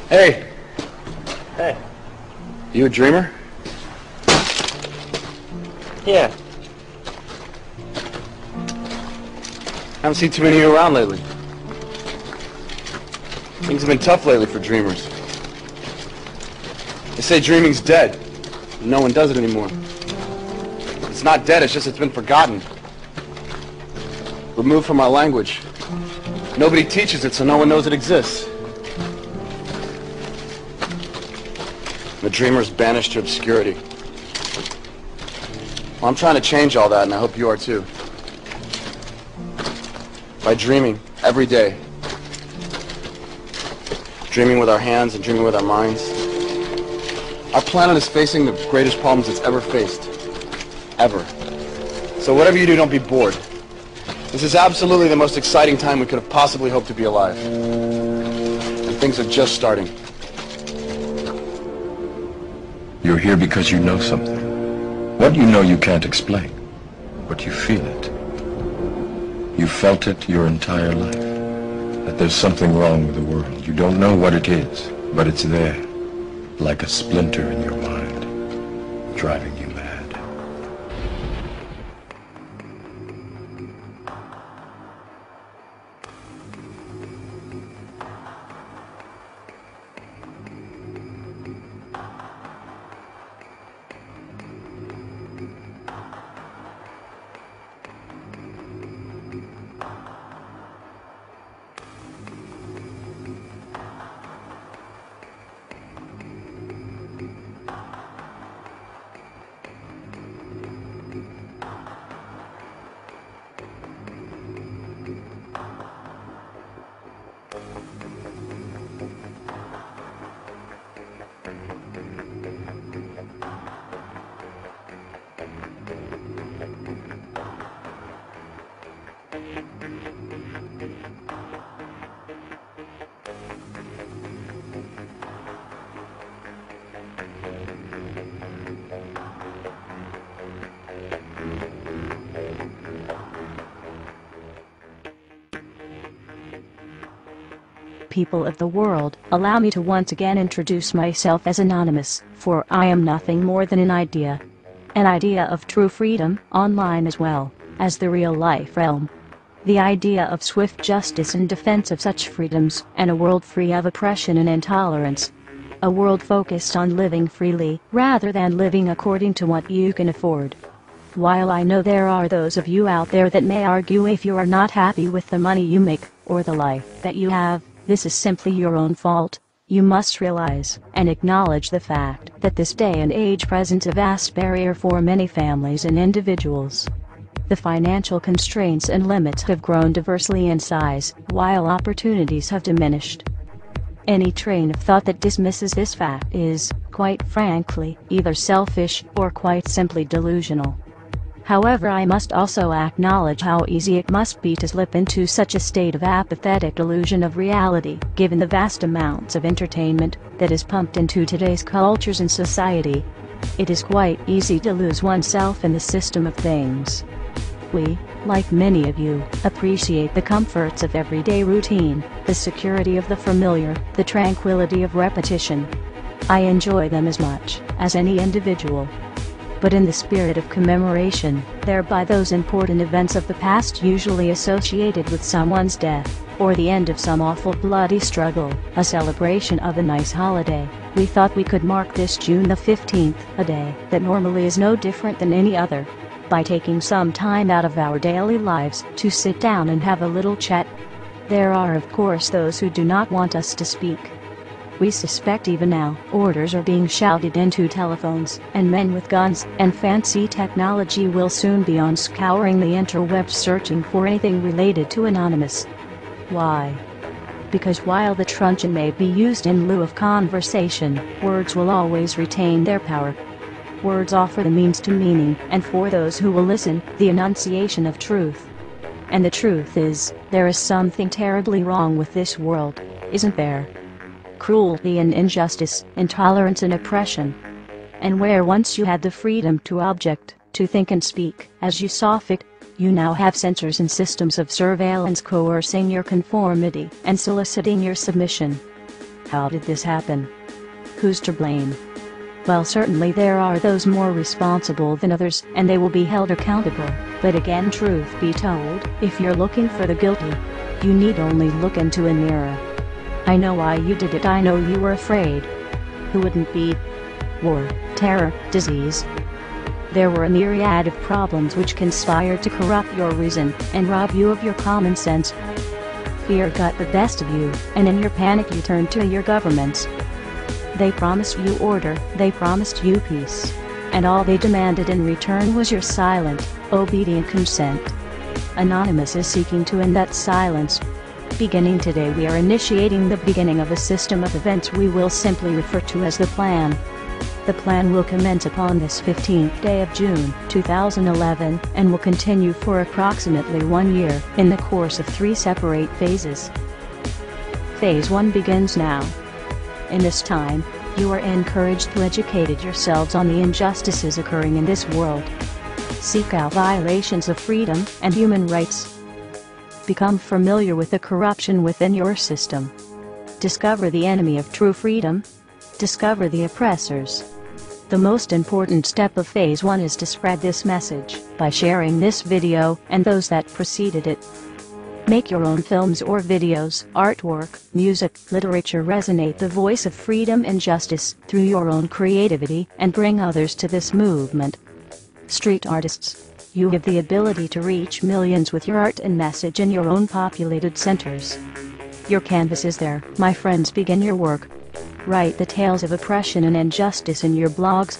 Hey! Hey. You a dreamer? Yeah. Haven't seen too many of you around lately. Things have been tough lately for dreamers. They say dreaming's dead. No one does it anymore. It's not dead, it's just it's been forgotten. Removed from our language. Nobody teaches it, so no one knows it exists. The dreamer's banished to obscurity. Well, I'm trying to change all that, and I hope you are too. By dreaming every day. Dreaming with our hands and dreaming with our minds. Our planet is facing the greatest problems it's ever faced. Ever. So whatever you do, don't be bored. This is absolutely the most exciting time we could have possibly hoped to be alive. And things are just starting. You're here because you know something. What you know you can't explain, but you feel it. You felt it your entire life, that there's something wrong with the world. You don't know what it is, but it's there, like a splinter in your mind, driving you mad. People of the world, allow me to once again introduce myself as Anonymous, for I am nothing more than an idea. An idea of true freedom, online as well as the real-life realm. The idea of swift justice in defense of such freedoms, and a world free of oppression and intolerance. A world focused on living freely, rather than living according to what you can afford. While I know there are those of you out there that may argue if you are not happy with the money you make, or the life that you have, this is simply your own fault. You must realize and acknowledge the fact that this day and age presents a vast barrier for many families and individuals. The financial constraints and limits have grown diversely in size, while opportunities have diminished. Any train of thought that dismisses this fact is, quite frankly, either selfish or quite simply delusional. However, I must also acknowledge how easy it must be to slip into such a state of apathetic delusion of reality, given the vast amounts of entertainment that is pumped into today's cultures and society. It is quite easy to lose oneself in the system of things. We, like many of you, appreciate the comforts of everyday routine, the security of the familiar, the tranquility of repetition. I enjoy them as much as any individual. But in the spirit of commemoration, thereby those important events of the past usually associated with someone's death, or the end of some awful bloody struggle, a celebration of a nice holiday, we thought we could mark this June the 15th, a day that normally is no different than any other, by taking some time out of our daily lives to sit down and have a little chat. There are of course those who do not want us to speak. We suspect even now, orders are being shouted into telephones, and men with guns and fancy technology will soon be on scouring the interwebs searching for anything related to Anonymous. Why? Because while the truncheon may be used in lieu of conversation, words will always retain their power. Words offer the means to meaning, and for those who will listen, the enunciation of truth. And the truth is, there is something terribly wrong with this world, isn't there? Cruelty and injustice, intolerance and oppression. And where once you had the freedom to object, to think and speak as you saw fit, you now have censors and systems of surveillance coercing your conformity and soliciting your submission. How did this happen? Who's to blame? Well, certainly there are those more responsible than others, and they will be held accountable. But again, truth be told, if you're looking for the guilty, you need only look into a mirror. I know why you did it. I know you were afraid. Who wouldn't be? War, terror, disease. There were a myriad of problems which conspired to corrupt your reason and rob you of your common sense. Fear got the best of you, and in your panic you turned to your governments. They promised you order, they promised you peace. And all they demanded in return was your silent, obedient consent. Anonymous is seeking to end that silence. Beginning today, we are initiating the beginning of a system of events we will simply refer to as the plan. The plan will commence upon this 15th day of June, 2011, and will continue for approximately 1 year, in the course of 3 separate phases. Phase 1 begins now. In this time, you are encouraged to educate yourselves on the injustices occurring in this world. Seek out violations of freedom and human rights. Become familiar with the corruption within your system. Discover the enemy of true freedom. Discover the oppressors. The most important step of Phase 1 is to spread this message by sharing this video and those that preceded it. Make your own films or videos, artwork, music, literature resonate the voice of freedom and justice through your own creativity and bring others to this movement. Street artists, you have the ability to reach millions with your art and message in your own populated centers. Your canvas is there, my friends. Begin your work. Write the tales of oppression and injustice in your blogs.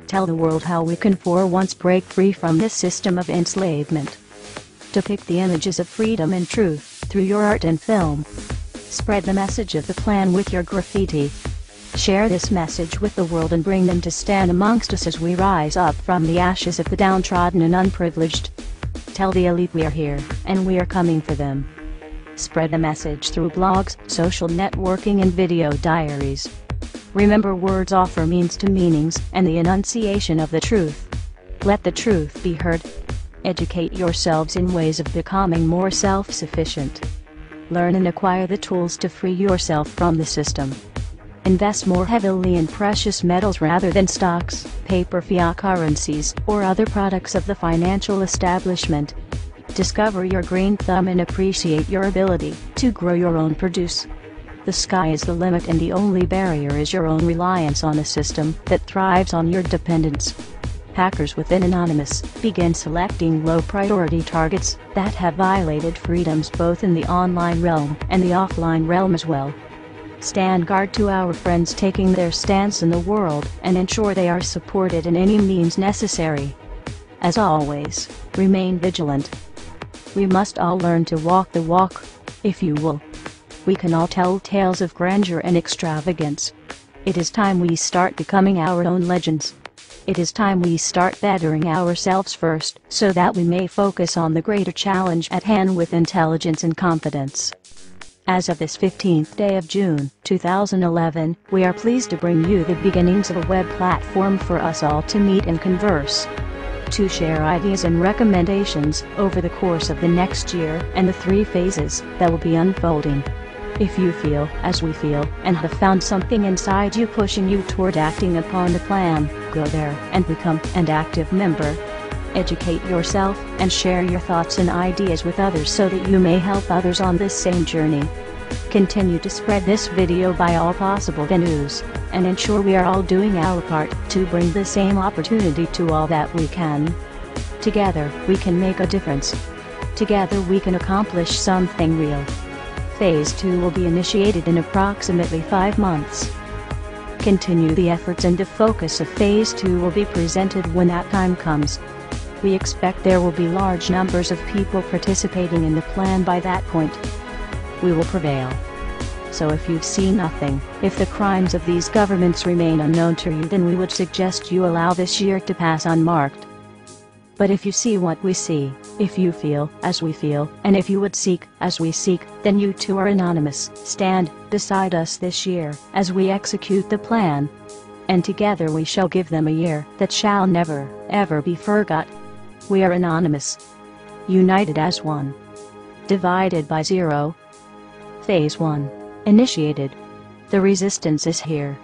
Tell the world how we can for once break free from this system of enslavement. Depict the images of freedom and truth through your art and film. Spread the message of the plan with your graffiti. Share this message with the world and bring them to stand amongst us as we rise up from the ashes of the downtrodden and unprivileged. Tell the elite we are here, and we are coming for them. Spread the message through blogs, social networking and video diaries. Remember, words offer means to meanings and the enunciation of the truth. Let the truth be heard. Educate yourselves in ways of becoming more self-sufficient. Learn and acquire the tools to free yourself from the system. Invest more heavily in precious metals rather than stocks, paper, fiat currencies, or other products of the financial establishment. Discover your green thumb and appreciate your ability to grow your own produce. The sky is the limit, and the only barrier is your own reliance on a system that thrives on your dependence. Hackers within Anonymous begin selecting low-priority targets that have violated freedoms both in the online realm and the offline realm as well. Stand guard to our friends taking their stance in the world and ensure they are supported in any means necessary. As always, remain vigilant. We must all learn to walk the walk, if you will. We can all tell tales of grandeur and extravagance. It is time we start becoming our own legends. It is time we start bettering ourselves first, so that we may focus on the greater challenge at hand with intelligence and confidence. As of this 15th day of June, 2011, we are pleased to bring you the beginnings of a web platform for us all to meet and converse. To share ideas and recommendations over the course of the next year and the 3 phases that will be unfolding. If you feel as we feel and have found something inside you pushing you toward acting upon the plan, go there and become an active member. Educate yourself and share your thoughts and ideas with others so that you may help others on this same journey. Continue to spread this video by all possible venues, and ensure we are all doing our part to bring the same opportunity to all that we can. Together, we can make a difference. Together we can accomplish something real. Phase 2 will be initiated in approximately 5 months. Continue the efforts, and the focus of Phase 2 will be presented when that time comes. We expect there will be large numbers of people participating in the plan by that point. We will prevail. So if you see nothing, if the crimes of these governments remain unknown to you, then we would suggest you allow this year to pass unmarked. But if you see what we see, if you feel as we feel, and if you would seek as we seek, then you too are anonymous. Stand beside us this year as we execute the plan. And together we shall give them a year that shall never, ever be forgot. We are anonymous. United as one. Divided by zero. Phase 1. Initiated. The resistance is here.